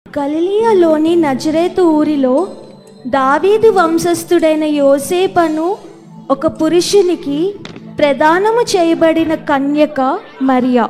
గలిలయలోని నజరేతు ఊరిలో దావీదు వంశస్థుడైన యోసేపును ఒక పురుషునికి ప్రదానము చేయబడిన కన్యక మరియా.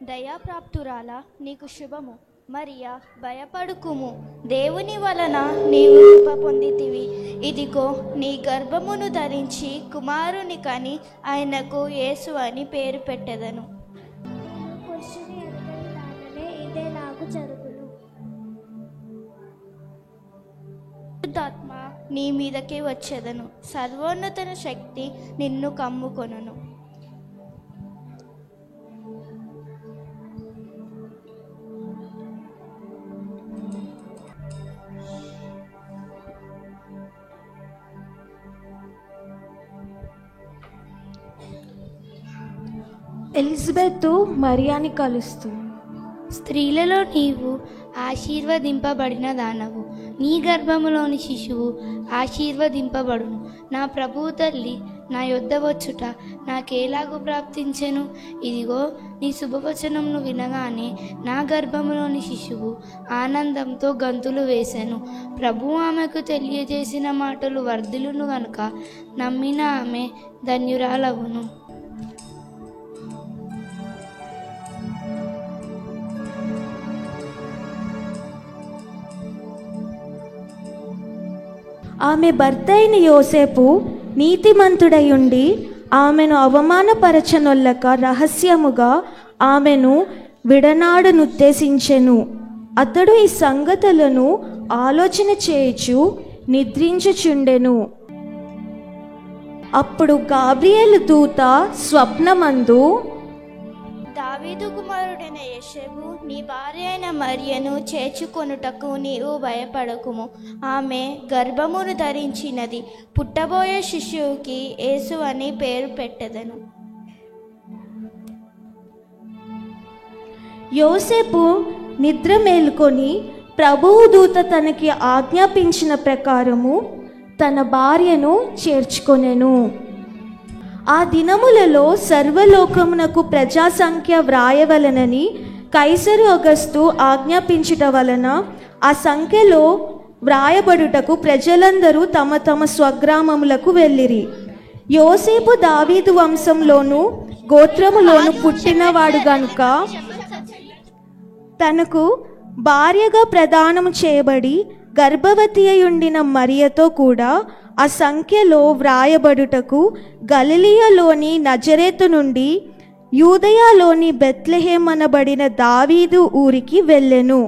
దయాప్రాప్తురాలా, నీకు శుభము. మరియా, భయపడుకుము, దేవుని వలన నీవు కృప పొందితివి. ఇదిగో, నీ గర్భమును ధరించి కుమారుని కని ఆయనకు యేసు అని పేరు పెట్టెదను. పురుషుని ఎరుగని దాననే ఇదే నాకు జరుగును. పరిశుద్ధాత్మ నీ మీదకే వచ్చేదను, సర్వోన్నత శక్తి నిన్ను కమ్ముకొనును. ఎలిజబెత్ మరియాని కలుస్తుంది. స్త్రీలలో నీవు ఆశీర్వదింపబడిన దానవు, నీ గర్భములోని శిశువు ఆశీర్వదింపబడును. నా ప్రభువు తల్లి నా యొద్ద వచ్చుట నాకేలాగు ప్రాప్తించెను? ఇదిగో, నీ శుభవచనమును వినగానే నా గర్భములోని శిశువు ఆనందంతో గంతులు వేసెను. ప్రభువు ఆమెకు తెలియజేసిన మాటలు వర్ధిల్లును గనుక నమ్మిన ఆమె ధన్యురాలవును. ఆమె భర్త అయిన యోసేపు నీతిమంతుడయుండి ఆమెను అవమానపరచనొల్లక రహస్యముగా ఆమెను విడనాడనుద్దేశించెను. అతడు ఈ సంగతులను ఆలోచన చేయుచు నిద్రించుచుండెను. అప్పుడు గాబ్రియేలు దూత స్వప్నమందు, దావీదు కుమారుడైన యేసేపు, నీ భార్య అయిన మరియను చేర్చుకొనుటకు నీవు భయపడకుము. ఆమె గర్భమును ధరించినది, పుట్టబోయే శిశువుకి యేసు అని పేరు పెట్టెదను. యోసేపు నిద్ర మేలుకొని ప్రభువు దూత తనకి ఆజ్ఞాపించిన ప్రకారము తన భార్యను చేర్చుకొనెను. ఆ దినములలో సర్వలోకమునకు ప్రజాసంఖ్య వ్రాయవలనని కైసరు అగస్తు ఆజ్ఞాపించుట వలన ఆ సంఖ్యలో వ్రాయబడుటకు ప్రజలందరూ తమ తమ స్వగ్రామములకు వెళ్ళిరి. యోసేపు దావీదు వంశంలోను గోత్రములోను పుట్టినవాడు గనుక తనకు భార్యగా ప్రదానము చేయబడి గర్భవతి అయుండిన మరియతో కూడా ఆ సంఖ్యలో వ్రాయబడుటకు గలిలయలోని నజరేతు నుండి యూదయలోని బెత్లెహేం అనబడిన దావీదు ఊరికి వెళ్ళెను.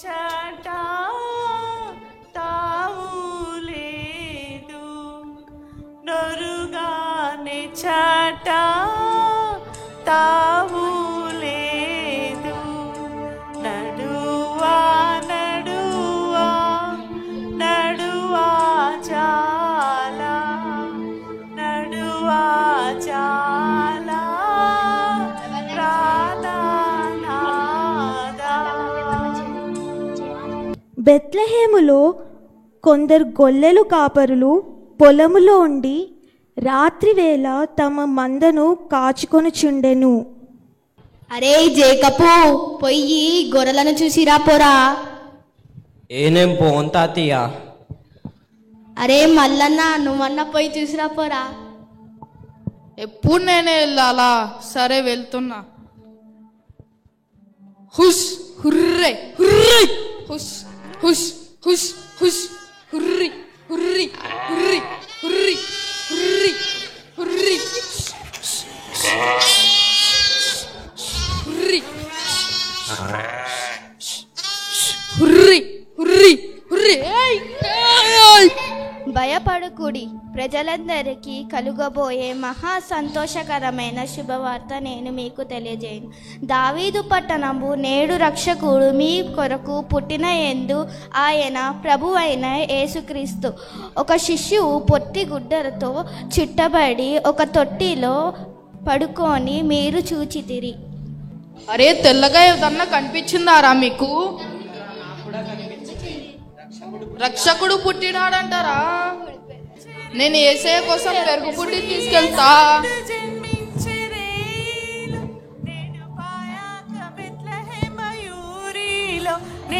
చట తావులే దినములలో కొందరు గొల్లెలు కాపరులు పొలములో ఉండి రాత్రివేళ తమ మందను కాచుకొనుచుండెను. అరే జేకపు, పొయ్యి గొర్రెలను చూసిరా పోరా. ఏనేం పోన్ తాతయ్య. అరే మల్లన్న, నువ్వన్న పోయి చూసిరా పోరా. ఎప్పుడు నేనే వెళ్ళాలా? సరే వెళ్తున్నా. హుష్ హుర్రే హుర్రి, హుష్ హుష్ హుష్ హుష్, హుర్రి హుర్రి హుర్రి హుర్రి హుర్రి హుర్రి హుర్రి హుర్రి హుర్రి హుర్రి. భయపడకుడి, ప్రజలందరికీ కలుగబోయే మహా సంతోషకరమైన శుభవార్త నేను మీకు తెలియజేయను. దావీదు పట్టణము నేడు రక్షకుడు మీ కొరకు పుట్టిన యందు ఆయన ప్రభువైన యేసుక్రీస్తు. ఒక శిశువు పొట్టి గుడ్డలతో చుట్టబడి ఒక తొట్టిలో పడుకొని మీరు చూచితిరి. అరే తెల్లగా ఏదన్నా కనిపించిందారా మీకు? రక్షకుడు పుట్టినాడంటారా? నేను యేసయ్య కోసం పెరుగు పుట్టి తీసుకెళ్తా.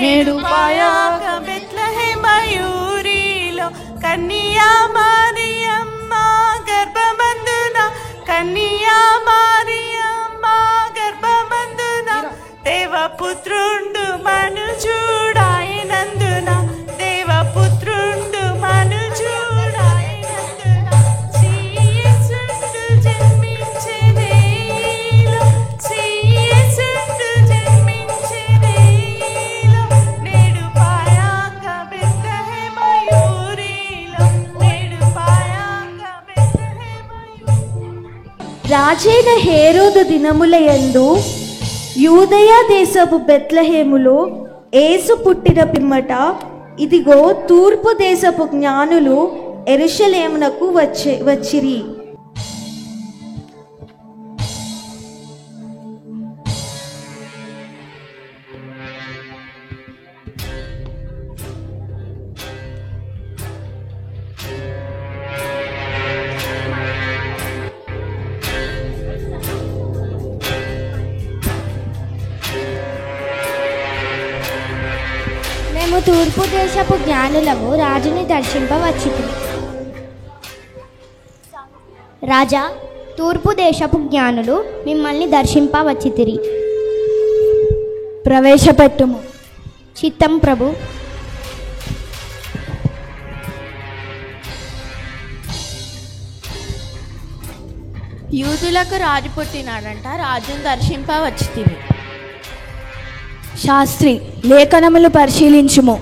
నేడు పాయాక బెత్లెహేమయూరిలో కన్యా మరియమ్మ గర్భమందున, కన్యా మరియమ్మ గర్భమందున దేవపుత్రుండు మనుజుడాయనందున, దేవపుత్రుండు మనుజుడాయనందున శ్రీయేసుండు జన్మించెనేలో, శ్రీయేసుండు జన్మించెనేలో. నేడు పాయాక బెత్లెహేమయూరిలో, నేడు పాయాక బెత్లెహేమయూరిలో. రాజైన హేరోదు దినములయందు యూదయ దేశపు బెత్లెహేములో యేసు పుట్టిన పిమ్మట ఇదిగో తూర్పు దేశపు జ్ఞానులు యెరూషలేమునకు వచ్చిరి. మేము తూర్పు దేశపు జ్ఞానులము రాజుని దర్శింపవచ్చితిమి. రాజా, తూర్పు దేశపు జ్ఞానులు మిమ్మల్ని దర్శింపవచ్చితిరి. ప్రవేశపెట్టుము. చిత్తం ప్రభు. యూదులకు రాజు పుట్టినాడంట, రాజును దర్శింపవచ్చితివి. శాస్త్రి, లేఖనములు పరిశీలించుము.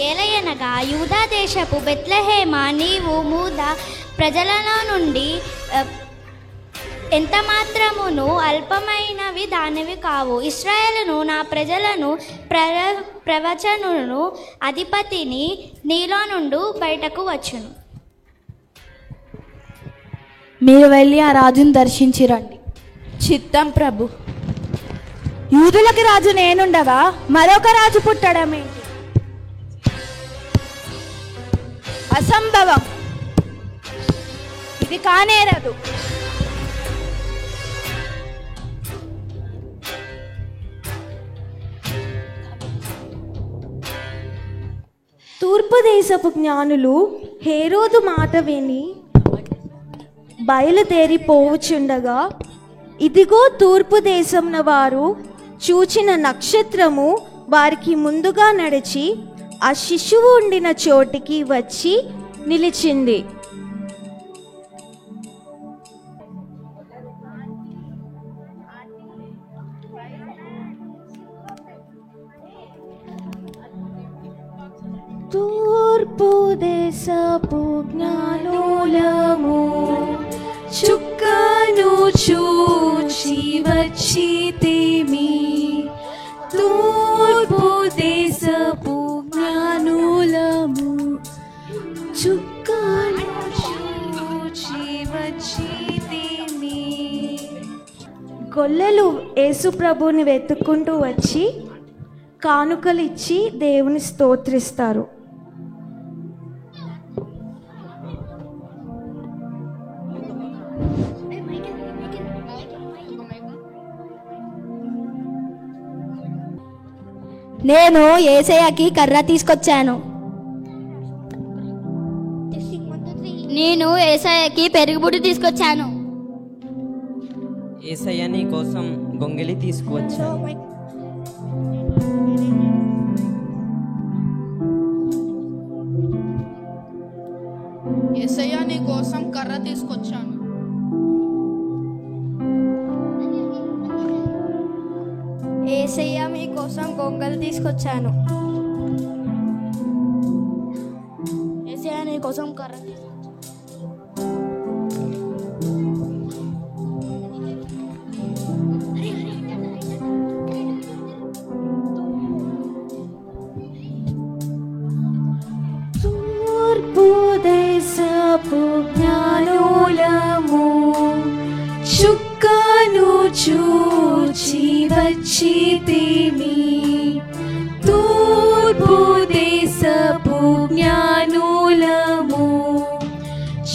ఏలయనగా యూదా దేశపు బెత్లెహేమ, నీవు మూద ప్రజలలో నుండి ఎంత మాత్రమును అల్పమైనవి దానివి కావు. ఇశ్రాయేలును నా ప్రజలను ప్రవచనును అధిపతిని నీలో నుండి బయటకు వచ్చును. మీరు వెళ్ళి ఆ రాజును దర్శించి రండి. చిత్తం ప్రభు. యూదులకి రాజు నేనుండగా మరొక రాజు పుట్టడమేంటి? అసంభవం, ఇది కానేరదు. తూర్పు దేశపు జ్ఞానులు హేరోదు మాట విని బయలుదేరిపోవుచుండగా ఇదిగో తూర్పు దేశంన వారు చూచిన నక్షత్రము వారికి ముందుగా నడిచి ఆ శిశువు ఉండిన చోటికి వచ్చి నిలిచింది. తూర్పు దేశపు జ్ఞానులము చుక్కను చూచి వచ్చితిమి. తూర్పు దేశపు జ్ఞానులము చుక్కను చూచి వచ్చితిమి. గొల్లలు యేసు ప్రభువుని వెతుక్కుంటూ వచ్చి కానుకలు ఇచ్చి దేవుని స్తోత్రిస్తారు. నేను యేసయ్యకి కర్ర తీసుకొచ్చాను. నేను యేసయ్యకి పెరుగుబుడి తీసుకొచ్చాను. యేసయ్య నీ కోసం గొంగలి తీసుకువచ్చాను. యేసయ్య నీ కోసం కర్ర తీసుకొచ్చాను. యేసయ్య మీకోసం గొంగలు తీసుకొచ్చాను. యేసయ్య నీ కోసం కర్ర తీసుకొచ్చాను. తూర్పు దేశపు జ్ఞానులము చుక్కను చూచి వచ్చితిమి. తూర్పు దేశపు జ్ఞానులము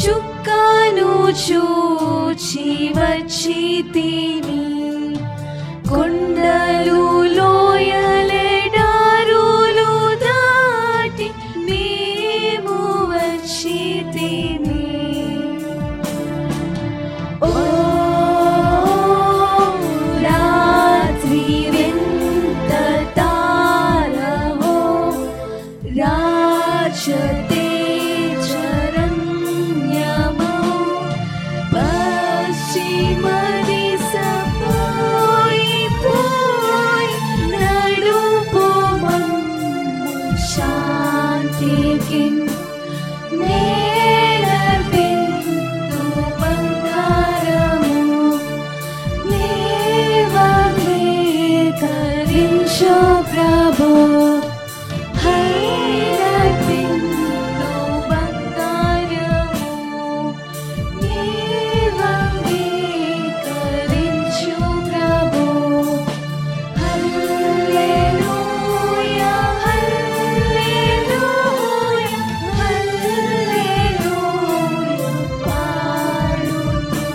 చుక్కను చూచి వచ్చితిమి. కొండలు లోయలెడారులు దాటి మేము వచ్చితిమి. ఓ రాత్రి వింత తారవో రాజతేజరణ్యమో పశ్చిమ దిశపోయి పోయి నడుపుమమ్ము శాంతికి. నేలబిందు బంగారము నీవీకరించు ప్రభు. నేలబిందు బంగారము నీవీకరించు ప్రభు. హల్లెలూయా హల్లెలూయా హల్లెలూయా పాడుతూ.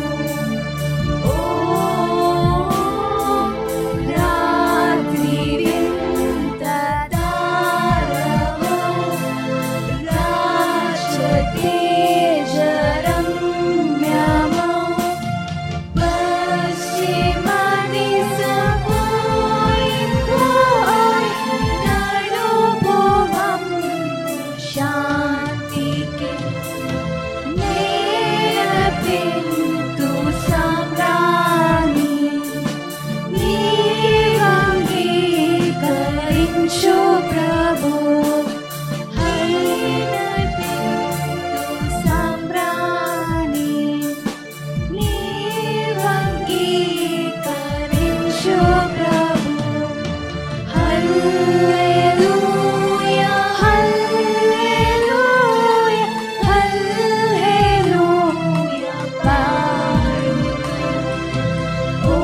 ఓ రాత్రి వింత తారవో రాజతేజరమ్యమో పశ్చిమ దిశపోయి పోయి నడుపుమమ్ము శాంతికి. నేలబిందు సామ్రాణి నీవంగీకరించు ప్రభు. నేలబిందు సామ్రాణి నీవంగీకరించు ప్రభు. హల్లెలూయా హల్లెలూయా హల్లెలూయా పాడుతూ. ఓ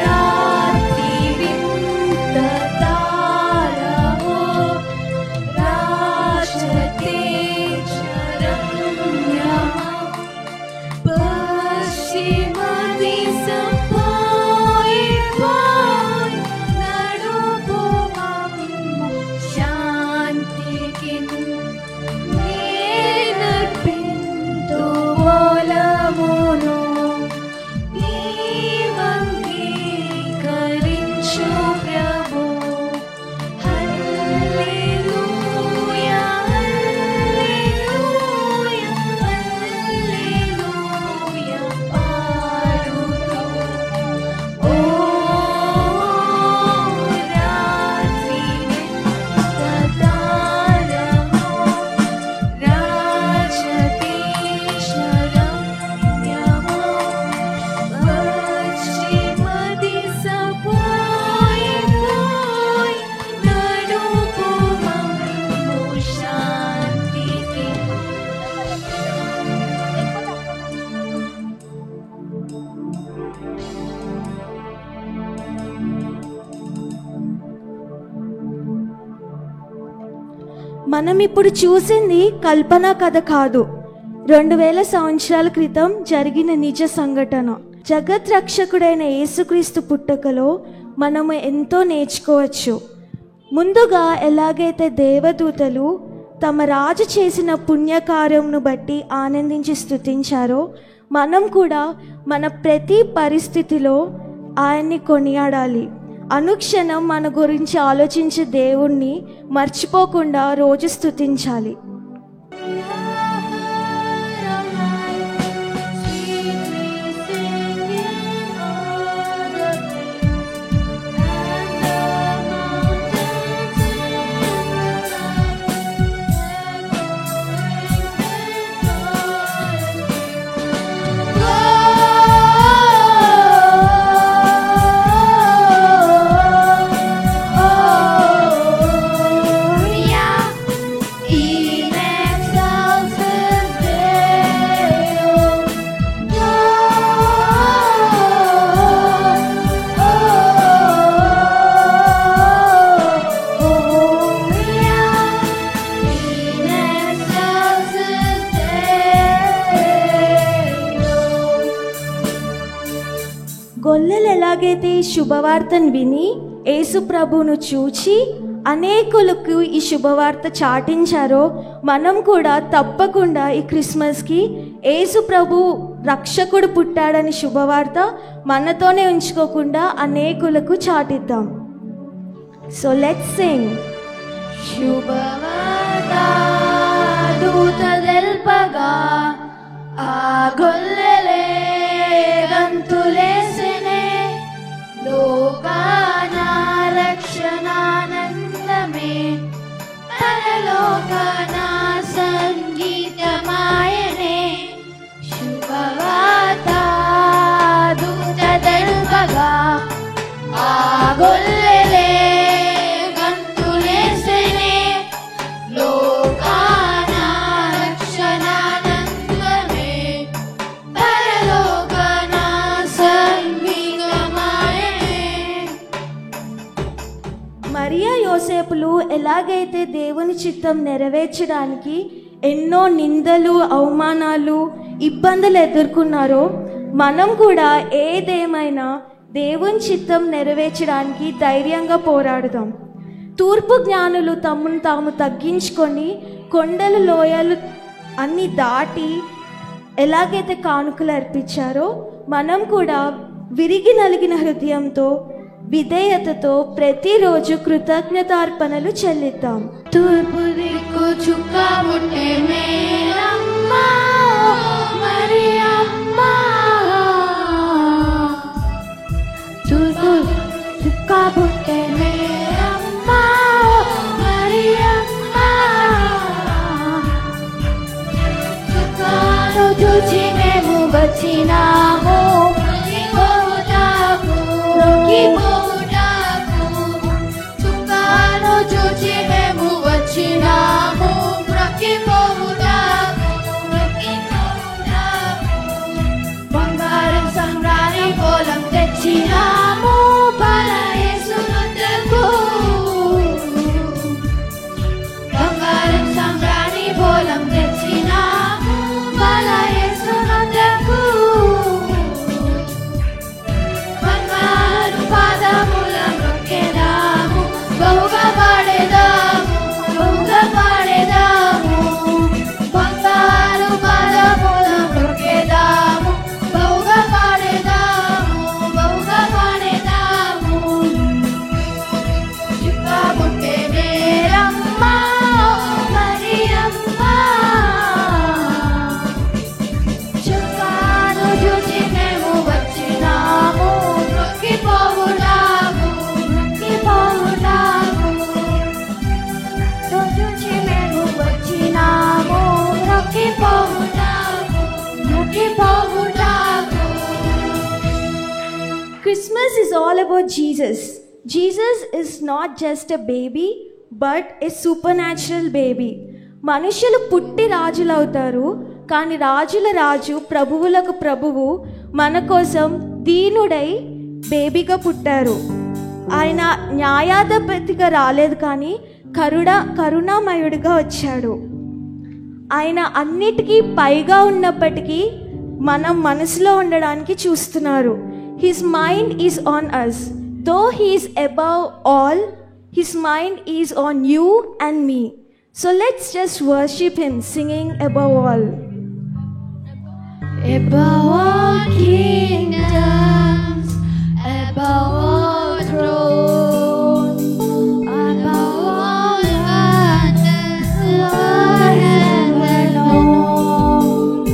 రాత్రి వింత తారవో రాజతేజరణ్యమో పశ్చిమ దిశపోయి పోయి నడుపుమమ్ము శాంతికి. నేలబిందు మూలమును నీవంగీకరించు ప్రభు. హల్లెలూయా హల్లెలూయా హల్లెలూయా పాడుతూ. మనం ఇప్పుడు చూసింది కల్పన కథ కాదు, 2000 సంవత్సరాల క్రితం జరిగిన నిజ సంఘటన. జగత్ రక్షకుడైన యేసుక్రీస్తు పుట్టుకలో మనము ఎంతో నేర్చుకోవచ్చు. ముందుగా ఎలాగైతే దేవదూతలు తమ రాజు చేసిన పుణ్యకార్యంను బట్టి ఆనందించి స్తుతించారో, మనం కూడా మన ప్రతి పరిస్థితిలో ఆయన్ని కొనియాడాలి. అనుక్షణం మన గురించి ఆలోచించే దేవుణ్ణి మర్చిపోకుండా రోజు స్తుతించాలి. గొల్లలు ఎలాగైతే ఈ శుభవార్తను విని యేసు ప్రభువును చూచి అనేకులకు ఈ శుభవార్త చాటించారో, మనం కూడా తప్పకుండా ఈ క్రిస్మస్కి యేసు ప్రభు రక్షకుడు పుట్టాడని శుభవార్త మనతోనే ఉంచుకోకుండా అనేకులకు చాటిద్దాం. So let's Singh. శుభవార్త దూత తెల్పగా ఆ గొల్లెలే గంతులేసెనే, లోకాన రక్షణానందమే పరలోకాన సంగీతమాయనే. శుభవార్త దూత తెల్పగా ఆ గొల్లెలే గంతులేసెనే, లోకాన రక్షణానందమే పరలోకాన సంగీతమాయనే. మరియా యోసేపులు ఎలాగైతే దేవుని చిత్తం నెరవేర్చడానికి ఎన్నో నిందలు, అవమానాలు, ఇబ్బందులు ఎదుర్కొన్నారో, మనం కూడా ఏదేమైనా దేవుని చిత్తం నెరవేర్చడానికి ధైర్యంగా పోరాడుదాం. తూర్పు జ్ఞానులు తమను తాము తగ్గించుకొని కొండలు, లోయలు అన్నీ దాటి ఎలాగైతే కానుకలు అర్పించారో, మనం కూడా విరిగి నలిగిన హృదయంతో, విధేయతతో ప్రతిరోజు కృతజ్ఞతార్పణలు చెల్లిద్దాం. తూర్పు దిక్కు చుక్క పుట్టే మేరమ్మ, మరియమ్మ. తూర్పు చుక్క పుట్టే మేరమ్మ, మరియమ్మ. చుక్కను చూచి మేము వచ్చినాము, చుక్కను చూచి మేము వచ్చినాము, బంగారం సంగ్రాని పొలం తెచ్చినాము బలయేసునందుకు. బంగారం సంగ్రాని పొలం తెచ్చినాము బలయేసునందుకు. బంగారు పాదముల మొక్కెదాము, బహుగా పాడేదాము, బహుగా పాడేదాము. బంగారు పాదముల మొక్కెదాము, బహుగా పాడేదాము, బహుగా పాడేదాము. చుక్క పుట్టే మేరమ్మ, మరియమ్మ. చుక్కను చూచి మేము వచ్చినాము, మొక్కిపోవుటాము, మొక్కిపోవుటాము. చూచి మేము వచ్చినాము, మొక్కిపోవుటాము, మొక్కిపోవుటాము. Christmas is all about Jesus. Jesus is not just a baby, but a supernatural baby. మనుషులు పుట్టి రాజులు అవుతారు, కానీ రాజుల రాజు, ప్రభువులకు ప్రభువు మన కోసం దీనుడై బేబీగా పుట్టారు. ఆయన న్యాయాధిపతిగా రాలేదు, కానీ కరుణామయుడిగా వచ్చాడు. ఆయన అన్నిటికీ పైగా ఉన్నప్పటికీ మనం మనసులో ఉండడానికి చూస్తున్నారు. His mind is on us. Though he's above all, his mind is on you and me. So let's just worship him singing above all. Above all kingdoms, above all thrones, above all wonders Lord ever known,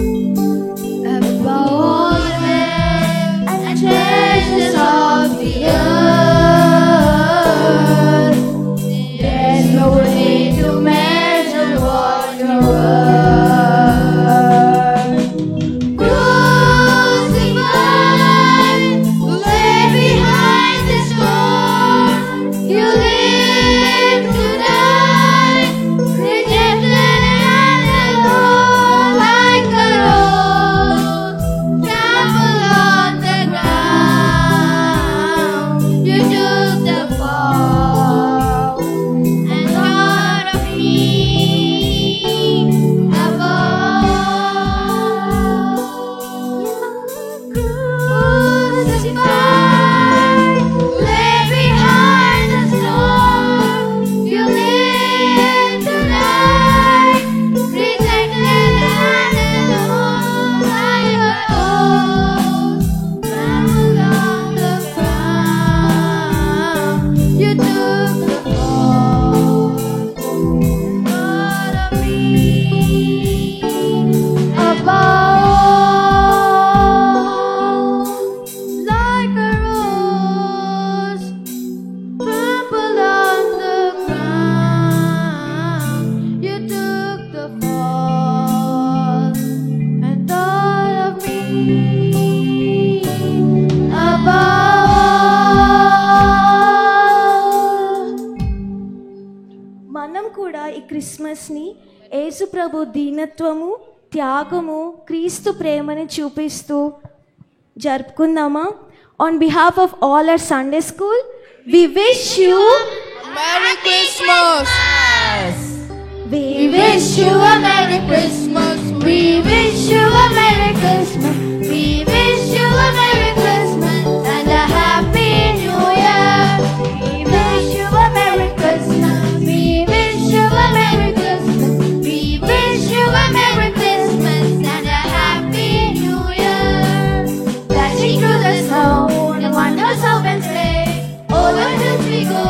above all men and treasures of the earth, there's no way to measure what you're worth. మనం కూడా ఈ క్రిస్మస్ని యేసు ప్రభు దీనత్వము, త్యాగము, క్రీస్తు ప్రేమని చూపిస్తూ జరుపుకుందామా? On behalf of all our Sunday school, we wish you Merry Christmas! We wish you a Merry Christmas. We wish you a Merry Christmas. We wish you a Merry Christmas and a Happy New Year. We wish you a Merry Christmas. We wish you a Merry Christmas. We wish you a Merry Christmas and a Happy New Year. Dashing through the snow in a wondrous open sleigh, over the hills we go.